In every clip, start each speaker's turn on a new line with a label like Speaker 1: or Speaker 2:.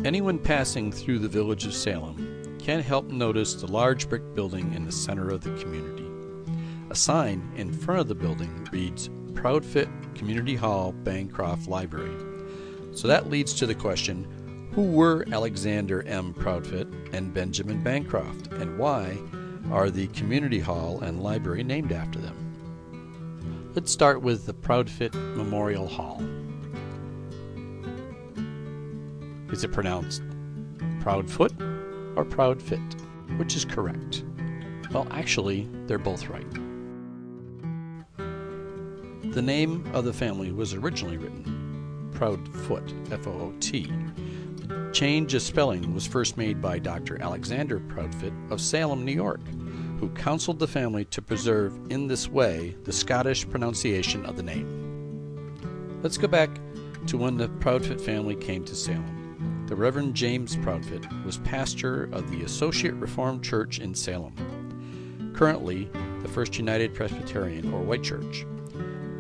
Speaker 1: Anyone passing through the village of Salem can't help notice the large brick building in the center of the community. A sign in front of the building reads Proudfit Community Hall Bancroft Library. So that leads to the question, who were Alexander M. Proudfit and Benjamin Bancroft, and why are the community hall and library named after them? Let's start with the Proudfit Memorial Hall. Is it pronounced Proudfoot or Proudfit? Which is correct? Well, actually, they're both right. The name of the family was originally written Proudfoot, F-O-O-T. The change of spelling was first made by Dr. Alexander Proudfit of Salem, New York, who counseled the family to preserve in this way the Scottish pronunciation of the name. Let's go back to when the Proudfit family came to Salem. The Reverend James Proudfit was pastor of the Associate Reformed Church in Salem, currently the First United Presbyterian or White Church,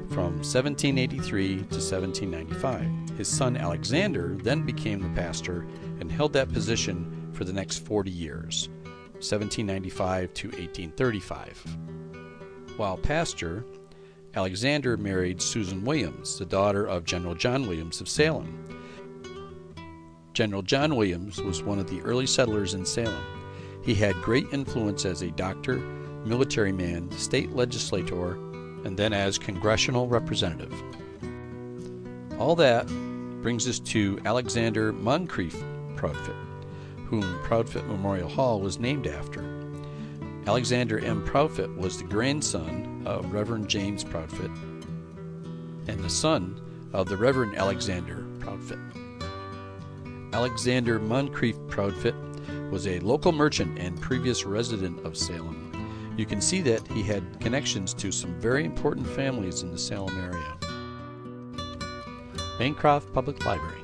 Speaker 1: from 1783 to 1795. His son Alexander then became the pastor and held that position for the next 40 years, 1795 to 1835. While pastor, Alexander married Susan Williams, the daughter of General John Williams of Salem. General John Williams was one of the early settlers in Salem. He had great influence as a doctor, military man, state legislator, and then as congressional representative. All that brings us to Alexander Moncrief Proudfit, whom Proudfit Memorial Hall was named after. Alexander M. Proudfit was the grandson of Reverend James Proudfit and the son of the Reverend Alexander Proudfit. Alexander Moncrief Proudfit was a local merchant and previous resident of Salem. You can see that he had connections to some very important families in the Salem area. Bancroft Public Library.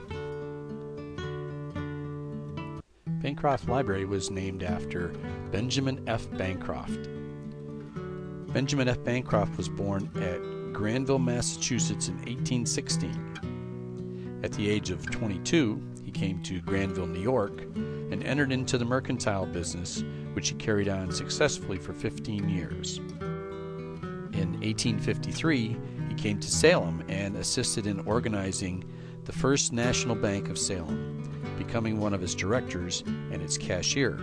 Speaker 1: Bancroft Library was named after Benjamin F. Bancroft. Benjamin F. Bancroft was born at Granville, Massachusetts in 1816. At the age of 22, he came to Granville, New York, and entered into the mercantile business, which he carried on successfully for 15 years. In 1853, he came to Salem and assisted in organizing the First National Bank of Salem, becoming one of its directors and its cashier,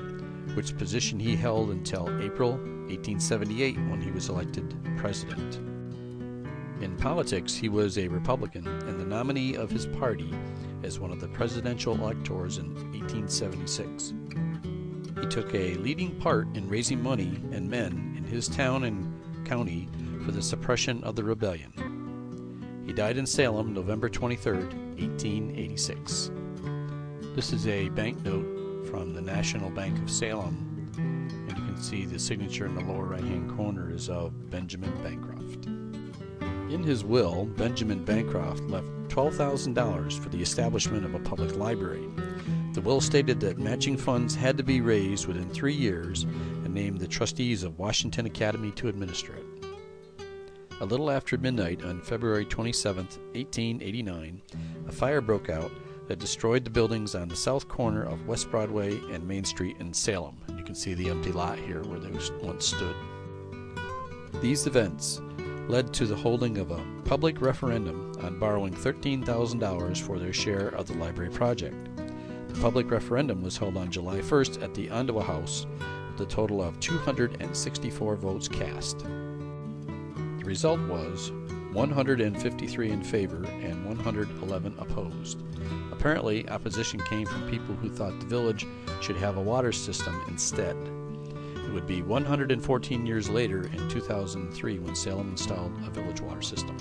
Speaker 1: which position he held until April 1878 when he was elected president. In politics, he was a Republican and the nominee of his party as one of the presidential electors in 1876. He took a leading part in raising money and men in his town and county for the suppression of the rebellion. He died in Salem, November 23, 1886. This is a banknote from the National Bank of Salem, and you can see the signature in the lower right-hand corner is of Benjamin Bancroft. In his will, Benjamin Bancroft left $12,000 for the establishment of a public library. The will stated that matching funds had to be raised within 3 years and named the trustees of Washington Academy to administer it. A little after midnight on February 27, 1889, a fire broke out that destroyed the buildings on the south corner of West Broadway and Main Street in Salem. And you can see the empty lot here where they once stood. These events led to the holding of a public referendum on borrowing $13,000 for their share of the library project. The public referendum was held on July 1st at the Ondawa House with a total of 264 votes cast. The result was 153 in favor and 111 opposed. Apparently, opposition came from people who thought the village should have a water system instead. It would be 114 years later in 2003 when Salem installed a village water system.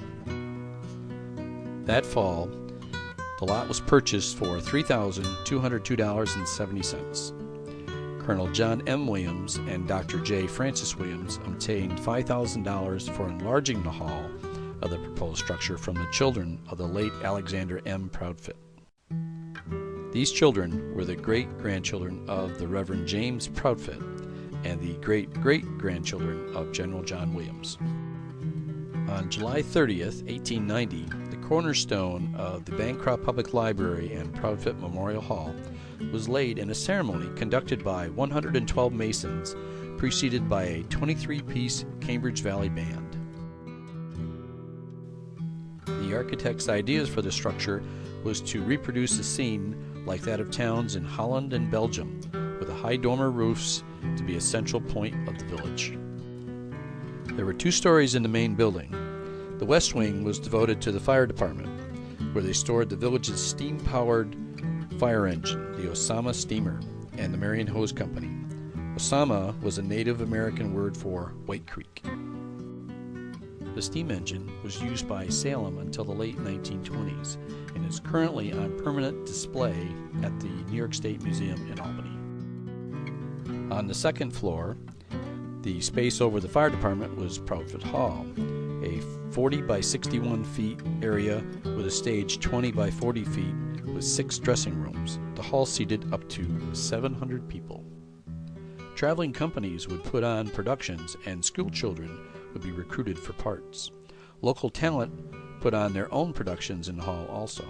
Speaker 1: That fall, the lot was purchased for $3,202.70. Colonel John M. Williams and Dr. J. Francis Williams obtained $5,000 for enlarging the hall of the proposed structure from the children of the late Alexander M. Proudfit. These children were the great-grandchildren of the Reverend James Proudfit and the great-great-grandchildren of General John Williams. On July 30th, 1890, the cornerstone of the Bancroft Public Library and Proudfit Memorial Hall was laid in a ceremony conducted by 112 Masons, preceded by a 23-piece Cambridge Valley Band. The architect's ideas for the structure was to reproduce a scene like that of towns in Holland and Belgium, with the high dormer roofs to be a central point of the village. There were 2 stories in the main building. The west wing was devoted to the fire department, where they stored the village's steam-powered fire engine, the Osama steamer, and the Marion Hose Company. Osama was a Native American word for White Creek. The steam engine was used by Salem until the late 1920s and is currently on permanent display at the New York State Museum in Albany. On the second floor, the space over the fire department was Proudfit Hall, a 40 by 61 feet area with a stage 20 by 40 feet with 6 dressing rooms. The hall seated up to 700 people. Traveling companies would put on productions and school children would be recruited for parts. Local talent put on their own productions in the hall also.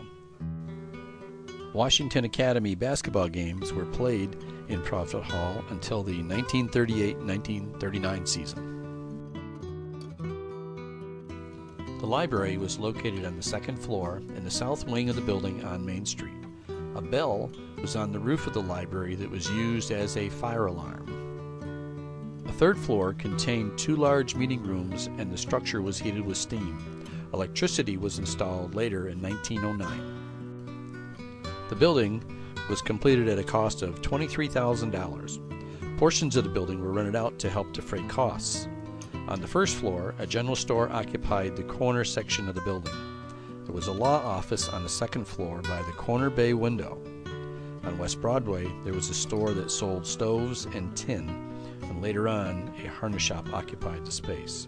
Speaker 1: Washington Academy basketball games were played in Proudfit Hall until the 1938-1939 season. The library was located on the second floor in the south wing of the building on Main Street. A bell was on the roof of the library that was used as a fire alarm. The third floor contained 2 large meeting rooms and the structure was heated with steam. Electricity was installed later in 1909. The building was completed at a cost of $23,000. Portions of the building were rented out to help defray costs. On the first floor, a general store occupied the corner section of the building. There was a law office on the second floor by the corner bay window. On West Broadway, there was a store that sold stoves and tin, and later on, a harness shop occupied the space.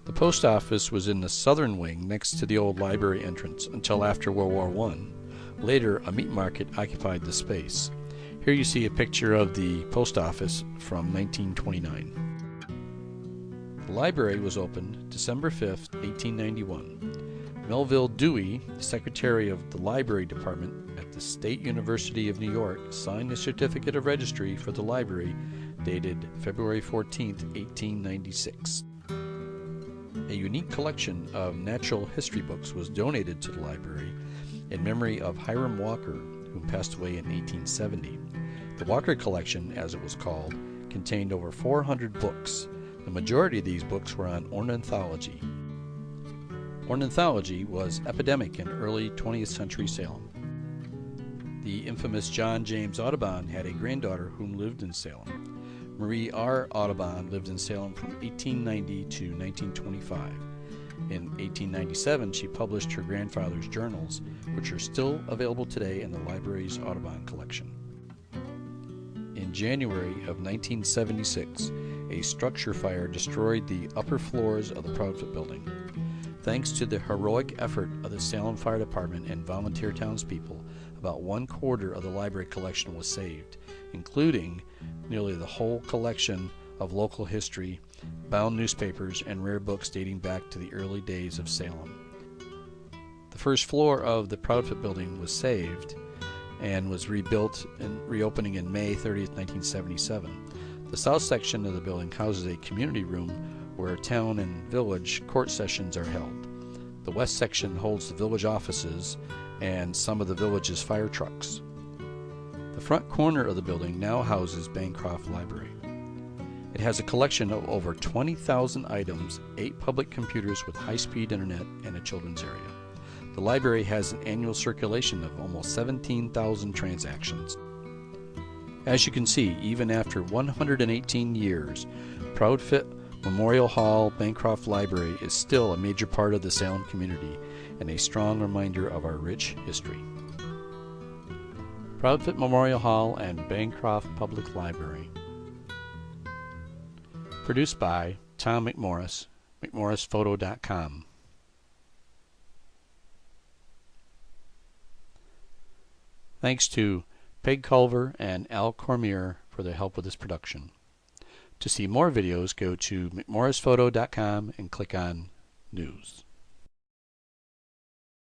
Speaker 1: The post office was in the southern wing next to the old library entrance until after World War I. Later, a meat market occupied the space. Here you see a picture of the post office from 1929. The library was opened December 5, 1891. Melville Dewey, secretary of the library department at the State University of New York, signed the certificate of registry for the library dated February 14, 1896. A unique collection of natural history books was donated to the library in memory of Hiram Walker, who passed away in 1870. The Walker collection, as it was called, contained over 400 books. The majority of these books were on ornithology. Ornithology was epidemic in early 20th century Salem. The infamous John James Audubon had a granddaughter whom lived in Salem. Marie R. Audubon lived in Salem from 1890 to 1925. In 1897, she published her grandfather's journals, which are still available today in the library's Audubon collection. In January of 1976, a structure fire destroyed the upper floors of the Proudfit building. Thanks to the heroic effort of the Salem Fire Department and volunteer townspeople, about 1/4 of the library collection was saved, including nearly the whole collection of local history, bound newspapers, and rare books dating back to the early days of Salem. The first floor of the Proudfit building was saved and was rebuilt and reopening in May 30th, 1977. The south section of the building houses a community room where town and village court sessions are held. The west section holds the village offices and some of the village's fire trucks. The front corner of the building now houses Bancroft Library. It has a collection of over 20,000 items, 8 public computers with high-speed internet, and a children's area. The library has an annual circulation of almost 17,000 transactions. As you can see, even after 118 years, Proudfit Memorial Hall Bancroft Library is still a major part of the Salem community and a strong reminder of our rich history. Proudfit Memorial Hall and Bancroft Public Library. Produced by Tom McMorris, McMorrisphoto.com. Thanks to Peg Culver and Al Cormier for their help with this production. To see more videos, go to McMorrisphoto.com and click on News.